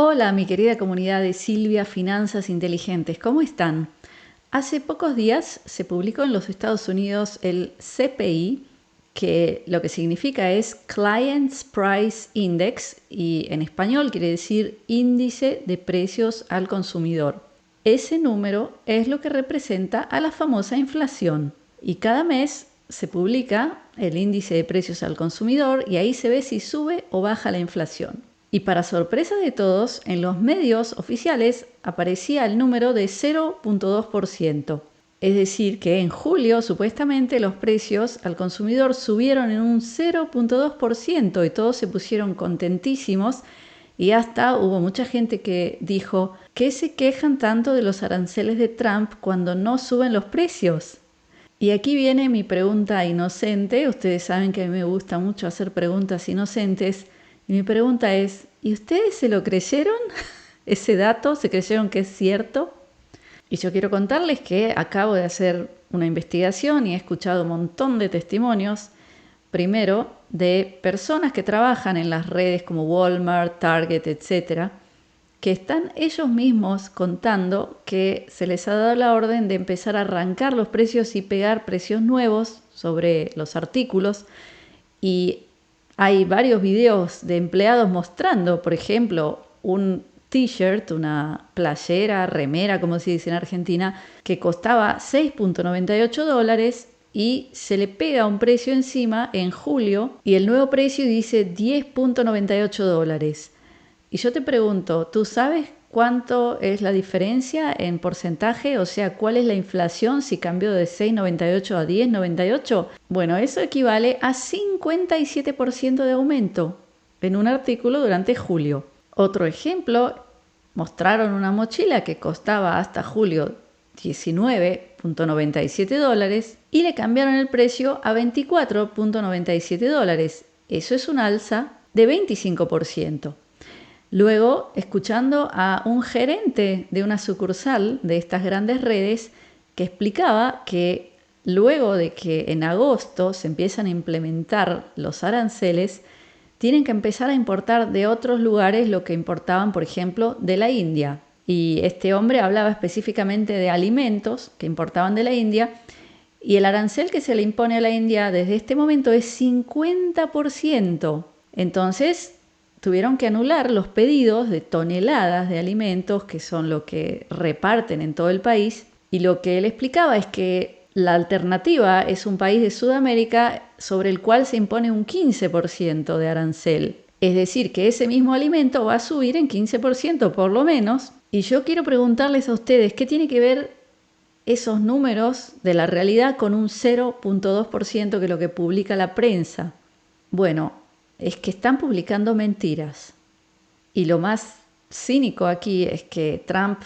Hola, mi querida comunidad de Silvia Finanzas Inteligentes, ¿cómo están? Hace pocos días se publicó en los Estados Unidos el CPI, que lo que significa es Clients Price Index y en español quiere decir Índice de Precios al Consumidor. Ese número es lo que representa a la famosa inflación y cada mes se publica el índice de precios al consumidor y ahí se ve si sube o baja la inflación. Y para sorpresa de todos, en los medios oficiales aparecía el número de 0,2%. Es decir, que en julio supuestamente los precios al consumidor subieron en un 0,2% y todos se pusieron contentísimos y hasta hubo mucha gente que dijo, ¿qué se quejan tanto de los aranceles de Trump cuando no suben los precios? Y aquí viene mi pregunta inocente. Ustedes saben que a mí me gusta mucho hacer preguntas inocentes. Y mi pregunta es, ¿y ustedes se lo creyeron? ¿Ese dato? ¿Se creyeron que es cierto? Y yo quiero contarles que acabo de hacer una investigación y he escuchado un montón de testimonios. Primero, de personas que trabajan en las redes como Walmart, Target, etcétera, que están ellos mismos contando que se les ha dado la orden de empezar a arrancar los precios y pegar precios nuevos sobre los artículos. Y hay varios videos de empleados mostrando, por ejemplo, un t-shirt, una playera, remera, como se dice en Argentina, que costaba $6.98 y se le pega un precio encima en julio y el nuevo precio dice $10.98. Y yo te pregunto, ¿tú sabes cuánto es la diferencia en porcentaje? O sea, ¿cuál es la inflación si cambió de 6,98 a 10,98? Bueno, eso equivale a 57% de aumento en un artículo durante julio. Otro ejemplo, mostraron una mochila que costaba hasta julio $19.97 y le cambiaron el precio a $24.97. Eso es un alza de 25%. Luego, escuchando a un gerente de una sucursal de estas grandes redes que explicaba que luego de que en agosto se empiezan a implementar los aranceles, tienen que empezar a importar de otros lugares lo que importaban, por ejemplo, de la India. Y este hombre hablaba específicamente de alimentos que importaban de la India y el arancel que se le impone a la India desde este momento es 50%. Entonces, tuvieron que anular los pedidos de toneladas de alimentos que son lo que reparten en todo el país. Y lo que él explicaba es que la alternativa es un país de Sudamérica sobre el cual se impone un 15% de arancel. Es decir, que ese mismo alimento va a subir en 15% por lo menos. Y yo quiero preguntarles a ustedes, ¿qué tiene que ver esos números de la realidad con un 0,2% que es lo que publica la prensa? Bueno, es que están publicando mentiras. Y lo más cínico aquí es que Trump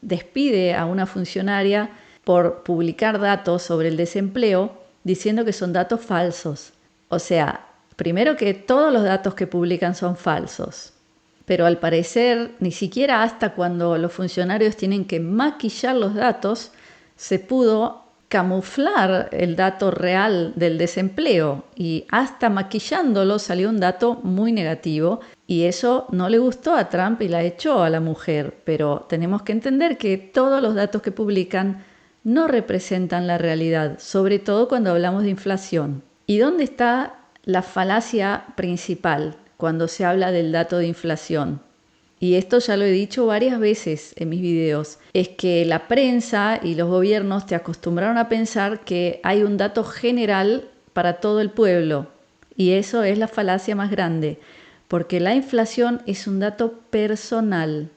despide a una funcionaria por publicar datos sobre el desempleo diciendo que son datos falsos. O sea, primero que todos los datos que publican son falsos. Pero al parecer, ni siquiera hasta cuando los funcionarios tienen que maquillar los datos, se pudo camuflar el dato real del desempleo y hasta maquillándolo salió un dato muy negativo y eso no le gustó a Trump y la echó a la mujer, pero tenemos que entender que todos los datos que publican no representan la realidad, sobre todo cuando hablamos de inflación. ¿Y dónde está la falacia principal cuando se habla del dato de inflación? Y esto ya lo he dicho varias veces en mis videos, es que la prensa y los gobiernos te acostumbraron a pensar que hay un dato general para todo el pueblo. Y eso es la falacia más grande, porque la inflación es un dato personal.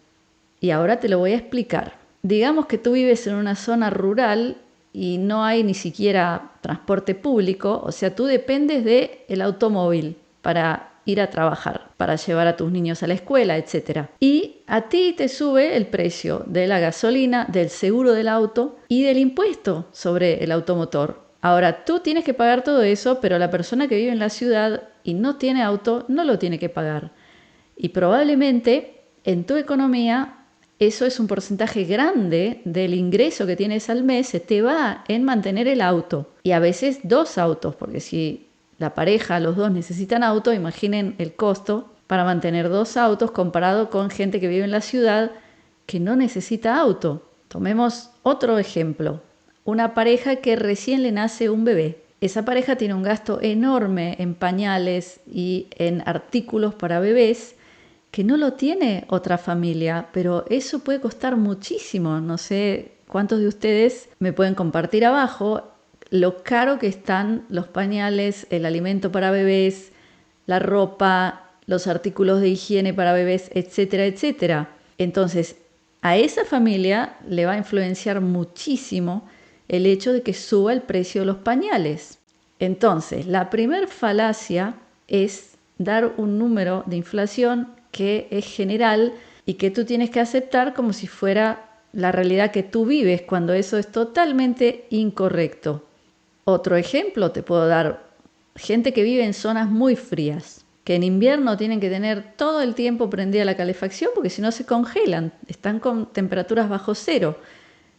Y ahora te lo voy a explicar. Digamos que tú vives en una zona rural y no hay ni siquiera transporte público, o sea, tú dependes del automóvil para ir a trabajar, para llevar a tus niños a la escuela, etc. Y a ti te sube el precio de la gasolina, del seguro del auto y del impuesto sobre el automotor. Ahora, tú tienes que pagar todo eso, pero la persona que vive en la ciudad y no tiene auto no lo tiene que pagar. Y probablemente en tu economía eso es un porcentaje grande del ingreso que tienes al mes, se te va en mantener el auto. Y a veces 2 autos, porque si la pareja, los dos necesitan auto, imaginen el costo para mantener 2 autos comparado con gente que vive en la ciudad que no necesita auto. Tomemos otro ejemplo. Una pareja que recién le nace un bebé. Esa pareja tiene un gasto enorme en pañales y en artículos para bebés que no lo tiene otra familia, pero eso puede costar muchísimo. No sé cuántos de ustedes me pueden compartir abajo lo caro que están los pañales, el alimento para bebés, la ropa, los artículos de higiene para bebés, etcétera, etcétera. Entonces, a esa familia le va a influenciar muchísimo el hecho de que suba el precio de los pañales. Entonces, la primer falacia es dar un número de inflación que es general y que tú tienes que aceptar como si fuera la realidad que tú vives, cuando eso es totalmente incorrecto. Otro ejemplo te puedo dar: gente que vive en zonas muy frías, que en invierno tienen que tener todo el tiempo prendida la calefacción porque si no se congelan, están con temperaturas bajo cero.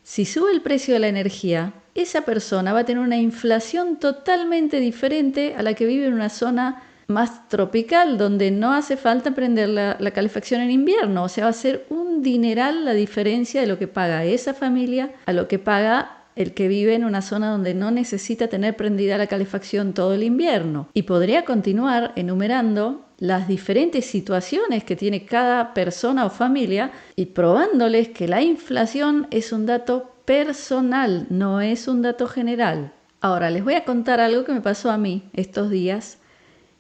Si sube el precio de la energía, esa persona va a tener una inflación totalmente diferente a la que vive en una zona más tropical, donde no hace falta prender la calefacción en invierno. O sea, va a ser un dineral la diferencia de lo que paga esa familia a lo que paga el que vive en una zona donde no necesita tener prendida la calefacción todo el invierno. Y podría continuar enumerando las diferentes situaciones que tiene cada persona o familia y probándoles que la inflación es un dato personal, no es un dato general. Ahora les voy a contar algo que me pasó a mí estos días,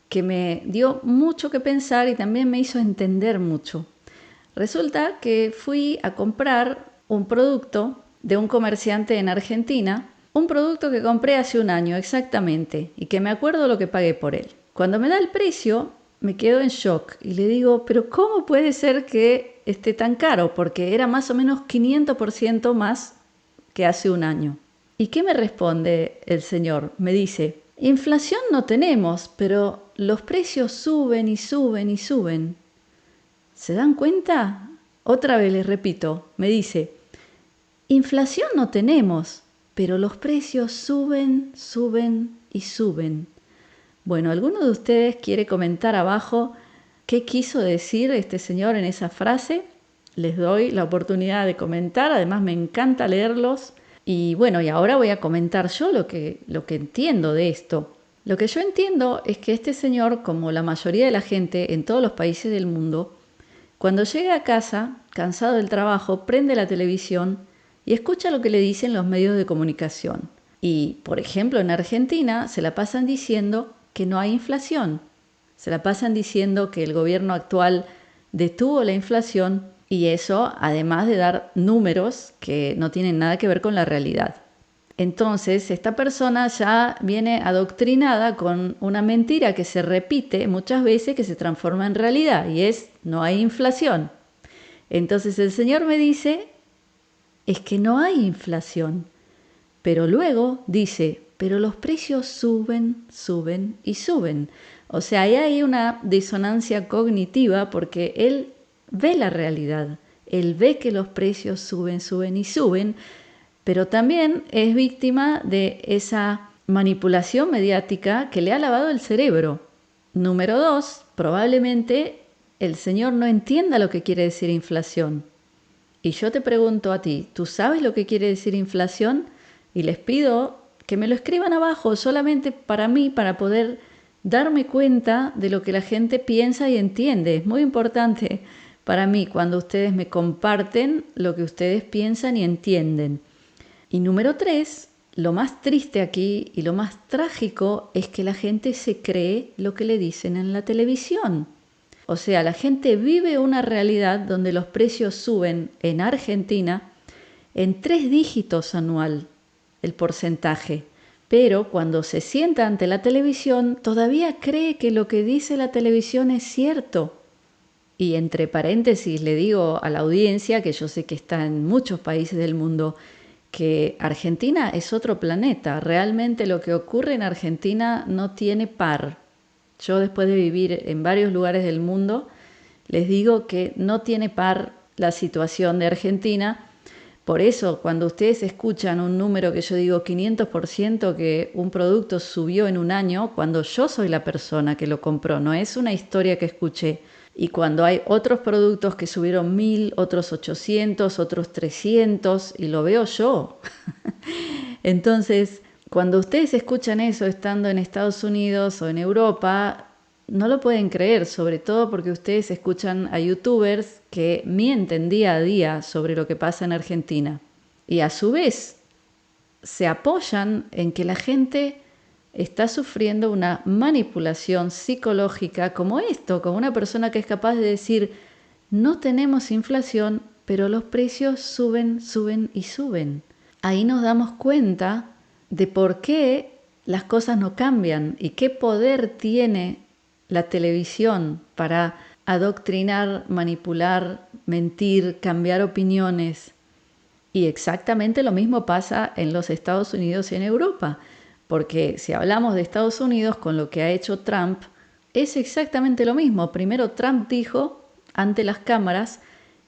que me dio mucho que pensar y también me hizo entender mucho. Resulta que fui a comprar un producto de un comerciante en Argentina, un producto que compré hace un año exactamente y que me acuerdo lo que pagué por él. Cuando me da el precio, me quedo en shock y le digo, pero ¿cómo puede ser que esté tan caro? Porque era más o menos 500% más que hace un año. ¿Y qué me responde el señor? Me dice, inflación no tenemos, pero los precios suben y suben y suben. ¿Se dan cuenta? Otra vez les repito, me dice, inflación no tenemos, pero los precios suben, suben y suben. Bueno, ¿alguno de ustedes quiere comentar abajo qué quiso decir este señor en esa frase? Les doy la oportunidad de comentar, además me encanta leerlos. Y bueno, y ahora voy a comentar yo lo que entiendo de esto. Lo que yo entiendo es que este señor, como la mayoría de la gente en todos los países del mundo, cuando llega a casa, cansado del trabajo, prende la televisión y escucha lo que le dicen los medios de comunicación. Y, por ejemplo, en Argentina se la pasan diciendo que no hay inflación. Se la pasan diciendo que el gobierno actual detuvo la inflación y eso además de dar números que no tienen nada que ver con la realidad. Entonces, esta persona ya viene adoctrinada con una mentira que se repite muchas veces, que se transforma en realidad, y es, no hay inflación. Entonces el señor me dice, es que no hay inflación. Pero luego dice, pero los precios suben, suben y suben. O sea, ahí hay una disonancia cognitiva porque él ve la realidad. Él ve que los precios suben, suben y suben, pero también es víctima de esa manipulación mediática que le ha lavado el cerebro. Número 2, probablemente el señor no entienda lo que quiere decir inflación. Y yo te pregunto a ti, ¿tú sabes lo que quiere decir inflación? Y les pido que me lo escriban abajo solamente para mí, para poder darme cuenta de lo que la gente piensa y entiende. Es muy importante para mí cuando ustedes me comparten lo que ustedes piensan y entienden. Y número 3, lo más triste aquí y lo más trágico es que la gente se cree lo que le dicen en la televisión. O sea, la gente vive una realidad donde los precios suben en Argentina en 3 dígitos anual, el porcentaje. Pero cuando se sienta ante la televisión, todavía cree que lo que dice la televisión es cierto. Y entre paréntesis le digo a la audiencia, que yo sé que está en muchos países del mundo, que Argentina es otro planeta. Realmente lo que ocurre en Argentina no tiene par. Yo, después de vivir en varios lugares del mundo, les digo que no tiene par la situación de Argentina. Por eso, cuando ustedes escuchan un número que yo digo 500% que un producto subió en un año, cuando yo soy la persona que lo compró, no es una historia que escuché. Y cuando hay otros productos que subieron 1000, otros 800, otros 300, y lo veo yo. Entonces, cuando ustedes escuchan eso estando en Estados Unidos o en Europa, no lo pueden creer, sobre todo porque ustedes escuchan a youtubers que mienten día a día sobre lo que pasa en Argentina. Y a su vez, se apoyan en que la gente está sufriendo una manipulación psicológica como esto, como una persona que es capaz de decir, no tenemos inflación, pero los precios suben, suben y suben. Ahí nos damos cuenta de por qué las cosas no cambian y qué poder tiene la televisión para adoctrinar, manipular, mentir, cambiar opiniones. Y exactamente lo mismo pasa en los Estados Unidos y en Europa, porque si hablamos de Estados Unidos con lo que ha hecho Trump, es exactamente lo mismo. Primero Trump dijo ante las cámaras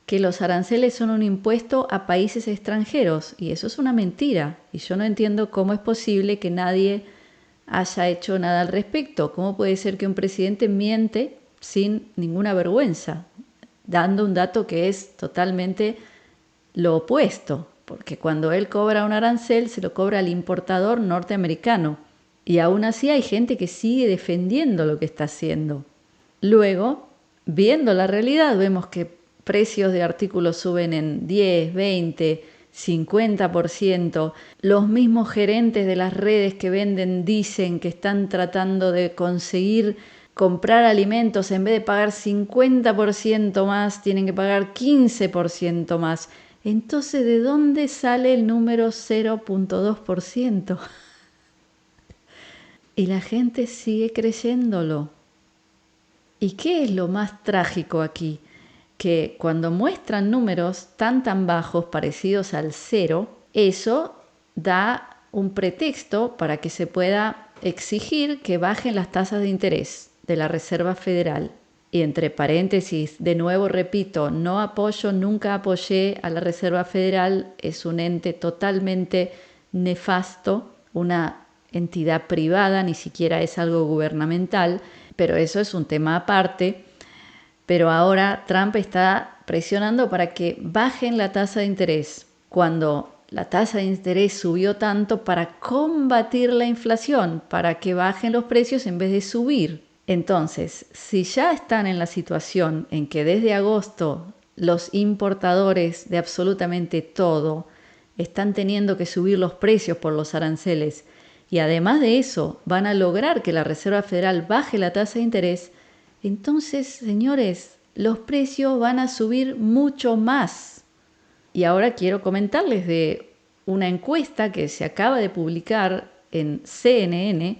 que los aranceles son un impuesto a países extranjeros, y eso es una mentira, y yo no entiendo cómo es posible que nadie haya hecho nada al respecto. ¿Cómo puede ser que un presidente miente sin ninguna vergüenza, dando un dato que es totalmente lo opuesto? Porque cuando él cobra un arancel, se lo cobra al importador norteamericano, y aún así hay gente que sigue defendiendo lo que está haciendo. Luego, viendo la realidad, vemos que precios de artículos suben en 10, 20, 50%. Los mismos gerentes de las redes que venden dicen que están tratando de conseguir comprar alimentos, en vez de pagar 50% más, tienen que pagar 15% más. Entonces, ¿de dónde sale el número 0.2%? Y la gente sigue creyéndolo. ¿Y qué es lo más trágico aquí? Que cuando muestran números tan bajos, parecidos al cero, eso da un pretexto para que se pueda exigir que bajen las tasas de interés de la Reserva Federal. Y entre paréntesis, de nuevo repito, no apoyo, nunca apoyé a la Reserva Federal, es un ente totalmente nefasto, una entidad privada, ni siquiera es algo gubernamental, pero eso es un tema aparte. Pero ahora Trump está presionando para que bajen la tasa de interés, cuando la tasa de interés subió tanto para combatir la inflación, para que bajen los precios en vez de subir. Entonces, si ya están en la situación en que desde agosto los importadores de absolutamente todo están teniendo que subir los precios por los aranceles, y además de eso van a lograr que la Reserva Federal baje la tasa de interés, entonces, señores, los precios van a subir mucho más. Y ahora quiero comentarles de una encuesta que se acaba de publicar en CNN,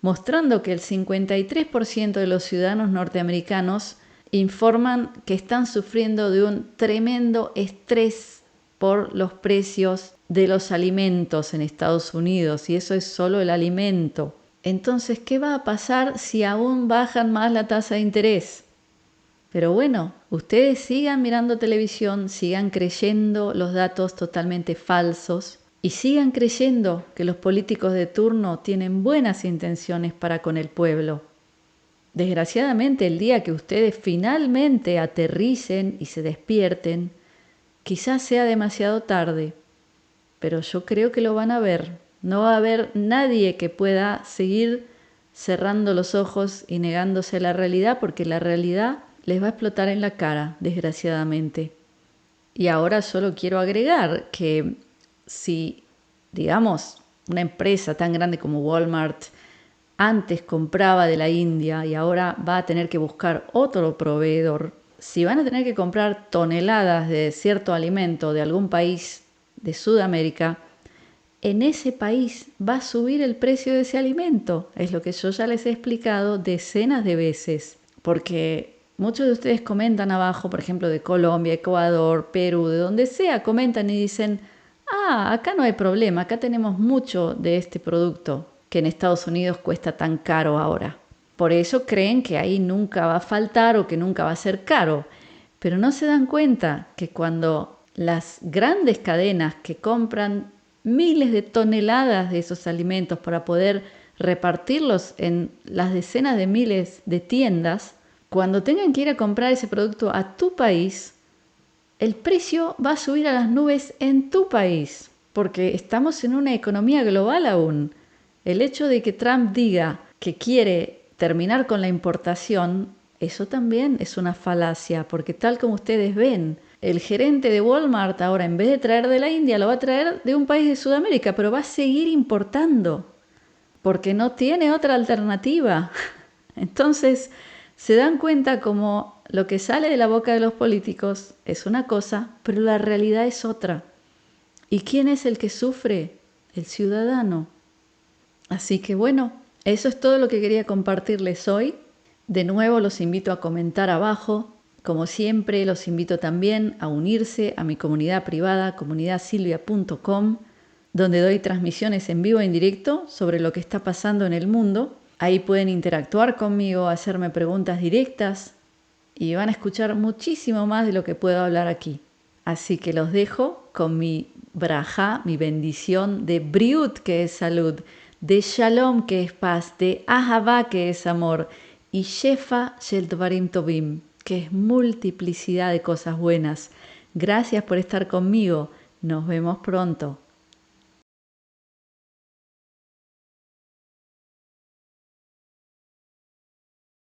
mostrando que el 53% de los ciudadanos norteamericanos informan que están sufriendo de un tremendo estrés por los precios de los alimentos en Estados Unidos, y eso es solo el alimento. Entonces, ¿qué va a pasar si aún bajan más la tasa de interés? Pero bueno, ustedes sigan mirando televisión, sigan creyendo los datos totalmente falsos y sigan creyendo que los políticos de turno tienen buenas intenciones para con el pueblo. Desgraciadamente, el día que ustedes finalmente aterricen y se despierten, quizás sea demasiado tarde, pero yo creo que lo van a ver. No va a haber nadie que pueda seguir cerrando los ojos y negándose a la realidad, porque la realidad les va a explotar en la cara, desgraciadamente. Y ahora solo quiero agregar que si, digamos, una empresa tan grande como Walmart antes compraba de la India y ahora va a tener que buscar otro proveedor, si van a tener que comprar toneladas de cierto alimento de algún país de Sudamérica, en ese país va a subir el precio de ese alimento. Es lo que yo ya les he explicado decenas de veces. Porque muchos de ustedes comentan abajo, por ejemplo, de Colombia, Ecuador, Perú, de donde sea, comentan y dicen, acá no hay problema, acá tenemos mucho de este producto que en Estados Unidos cuesta tan caro ahora. Por eso creen que ahí nunca va a faltar o que nunca va a ser caro. Pero no se dan cuenta que cuando las grandes cadenas que compran miles de toneladas de esos alimentos para poder repartirlos en las decenas de miles de tiendas, cuando tengan que ir a comprar ese producto a tu país, el precio va a subir a las nubes en tu país, porque estamos en una economía global aún. El hecho de que Trump diga que quiere terminar con la importación, eso también es una falacia, porque tal como ustedes ven, el gerente de Walmart ahora en vez de traer de la India, lo va a traer de un país de Sudamérica, pero va a seguir importando, porque no tiene otra alternativa. Entonces, se dan cuenta como lo que sale de la boca de los políticos es una cosa, pero la realidad es otra. ¿Y quién es el que sufre? El ciudadano. Así que bueno, eso es todo lo que quería compartirles hoy. De nuevo los invito a comentar abajo. Como siempre, los invito también a unirse a mi comunidad privada, comunidadsilvia.com, donde doy transmisiones en vivo e en directo sobre lo que está pasando en el mundo. Ahí pueden interactuar conmigo, hacerme preguntas directas y van a escuchar muchísimo más de lo que puedo hablar aquí. Así que los dejo con mi brajá, mi bendición de briut, que es salud, de shalom, que es paz, de ahavá, que es amor, y shefa shel dvarim tovim, que es multiplicidad de cosas buenas. Gracias por estar conmigo. Nos vemos pronto.